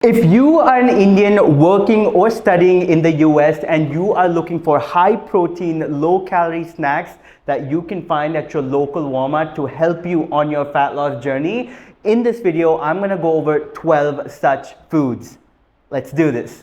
If you are an Indian working or studying in the US and you are looking for high protein, low calorie snacks that you can find at your local Walmart to help you on your fat loss journey, in this video, I'm going to go over 12 such foods. Let's do this.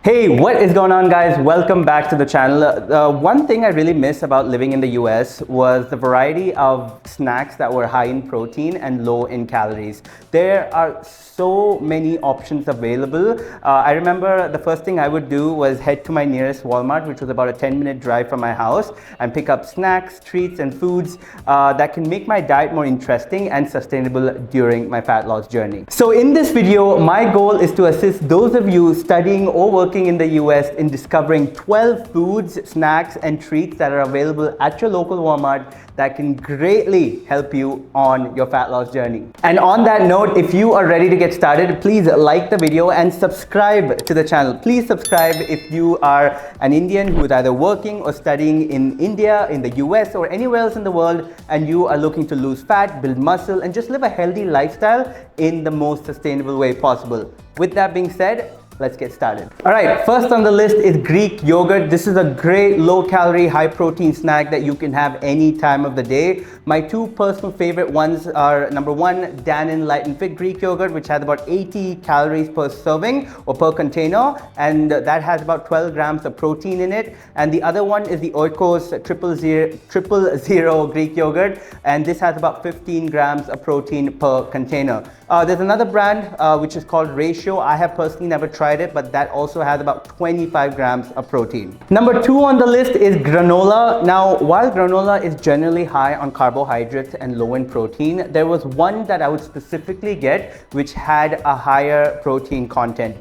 Hey, what is going on, guys? Welcome back to the channel. One thing I really miss about living in the US was the variety of snacks that were high in protein and low in calories. There are so many options available. I remember the first thing I would do was head to my nearest Walmart, which was about a 10-minute drive from my house, and pick up snacks, treats, and foods that can make my diet more interesting and sustainable during my fat loss journey. So in this video, my goal is to assist those of you studying or working in the US in discovering 12 foods, snacks, and treats that are available at your local Walmart that can greatly help you on your fat loss journey. And on that note, if you are ready to get started, please like the video and subscribe to the channel. Please subscribe if you are an Indian who is either working or studying in India, in the US, or anywhere else in the world, and you are looking to lose fat, build muscle, and just live a healthy lifestyle in the most sustainable way possible. With that being said, let's get started. All right, first on the list is Greek yogurt. This is a great low-calorie, high-protein snack that you can have any time of the day. My two personal favorite ones are number one, Dannon Light and Fit Greek yogurt, which has about 80 calories per serving or per container, and that has about 12 grams of protein in it. And the other one is the Oikos Triple Zero Greek yogurt, and this has about 15 grams of protein per container. There's another brand which is called Ratio. I have personally never tried it, but that also has about 25 grams of protein. Number two on the list is granola. Now, while granola is generally high on carbohydrates and low in protein, there was one that I would specifically get which had a higher protein content.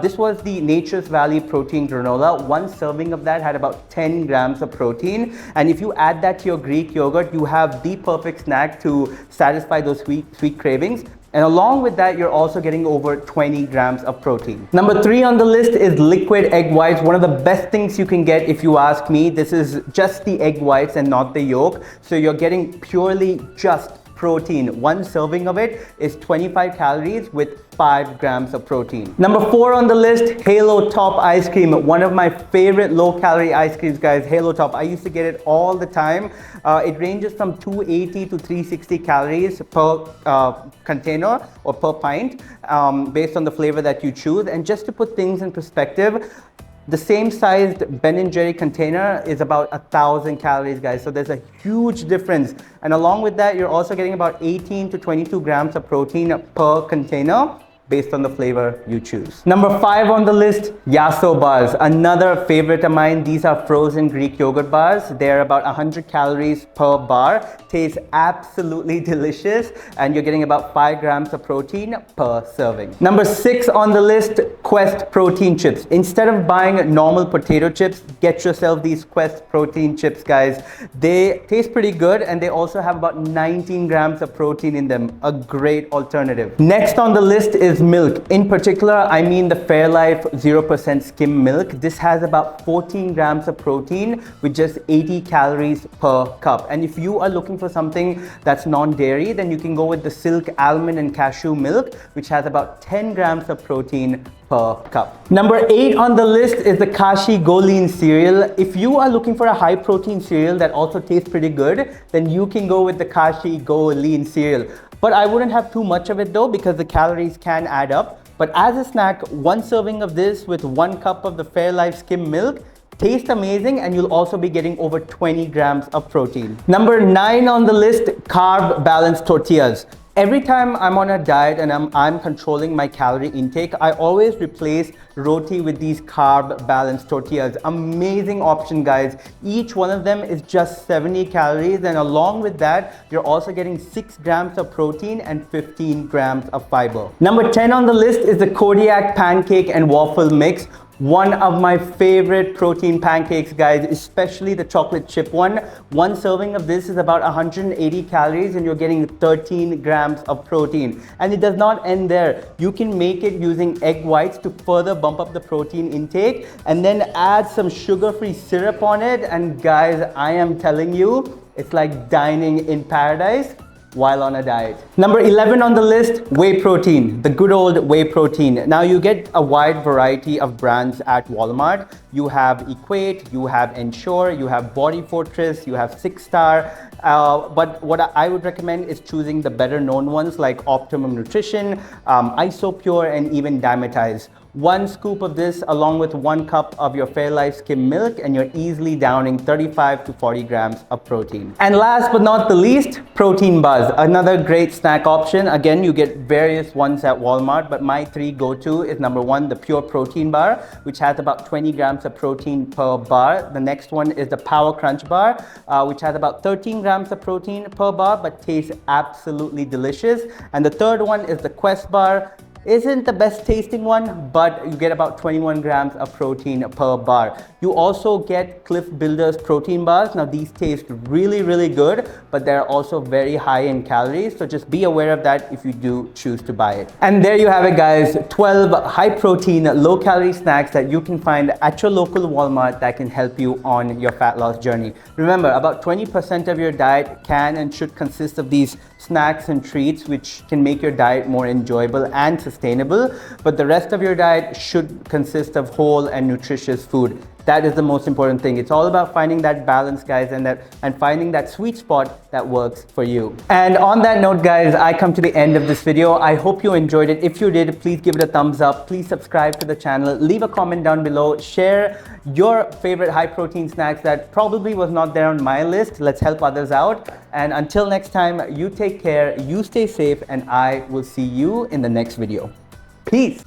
This was the Nature's Valley protein granola. One serving of that had about 10 grams of protein. And if you add that to your Greek yogurt, you have the perfect snack to satisfy those sweet cravings. And along with that, you're also getting over 20 grams of protein. Number three on the list is liquid egg whites. One of the best things you can get, if you ask me. This is just the egg whites and not the yolk. So you're getting purely just protein. One serving of it is 25 calories with 5 grams of protein. Number four on the list, Halo Top ice cream. One of my favorite low-calorie ice creams, guys, Halo Top. I used to get it all the time. It ranges from 280 to 360 calories per container or per pint, based on the flavor that you choose. And just to put things in perspective, the same sized Ben & Jerry container is about 1,000 calories, guys. So there's a huge difference. And along with that, you're also getting about 18 to 22 grams of protein per container, based on the flavor you choose. Number five on the list, Yasso bars. Another favorite of mine. These are frozen Greek yogurt bars. They're about 100 calories per bar. Tastes absolutely delicious, and you're getting about 5 grams of protein per serving. Number six on the list, Quest protein chips. Instead of buying normal potato chips, get yourself these Quest protein chips, guys. They taste pretty good, and they also have about 19 grams of protein in them. A great alternative. Next on the list is milk. In particular, I mean the Fairlife 0% skim milk. This has about 14 grams of protein with just 80 calories per cup. And if you are looking for something that's non-dairy, then you can go with the Silk almond and cashew milk, which has about 10 grams of protein per cup. Number eight on the list is the Kashi Go Lean cereal. If you are looking for a high protein cereal that also tastes pretty good, then you can go with the Kashi Go Lean cereal. But I wouldn't have too much of it though, because the calories can add up. But as a snack, one serving of this with 1 cup of the Fairlife skim milk tastes amazing, and you'll also be getting over 20 grams of protein. Number nine on the list, carb balanced tortillas. Every time I'm on a diet and I'm controlling my calorie intake, I always replace roti with these carb balanced tortillas. Amazing option, guys. Each one of them is just 70 calories, and along with that, you're also getting 6 grams of protein and 15 grams of fiber. Number 10 on the list is the Kodiak pancake and waffle mix. One of my favorite protein pancakes, guys, especially the chocolate chip one. One serving of this is about 180 calories and you're getting 13 grams of protein. And it does not end there. You can make it using egg whites to further bump up the protein intake and then add some sugar-free syrup on it. And guys, I am telling you, it's like dining in paradise while on a diet. Number 11 on the list, whey protein, the good old whey protein. Now you get a wide variety of brands at Walmart. You have Equate, you have Ensure, you have Body Fortress, you have 6 Star. But what I would recommend is choosing the better known ones like Optimum Nutrition, Isopure, and even Dymatize. 1 scoop of this along with 1 cup of your Fairlife skim milk and you're easily downing 35 to 40 grams of protein. And last but not the least, protein bars. Another great snack option. Again, you get various ones at Walmart, but my 3 go-to is number 1, the pure protein bar, which has about 20 grams of protein per bar. The next one is the Power Crunch bar, which has about 13 grams of protein per bar, but tastes absolutely delicious. And the third one is the Quest bar. Isn't the best tasting one, but you get about 21 grams of protein per bar. You also get Cliff Builder's protein bars. Now these taste really, really good, but they're also very high in calories. So just be aware of that if you do choose to buy it. And there you have it, guys. 12 high protein, low calorie snacks that you can find at your local Walmart that can help you on your fat loss journey. Remember, about 20% of your diet can and should consist of these snacks and treats, which can make your diet more enjoyable and sustainable, but the rest of your diet should consist of whole and nutritious food. That is the most important thing. It's all about finding that balance, guys, and finding that sweet spot that works for you. And on that note, guys, I come to the end of this video. I hope you enjoyed it. If you did, please give it a thumbs up. Please subscribe to the channel. Leave a comment down below. Share your favorite high protein snacks that probably was not there on my list. Let's help others out. And until next time, you take care, you stay safe, and I will see you in the next video. Peace.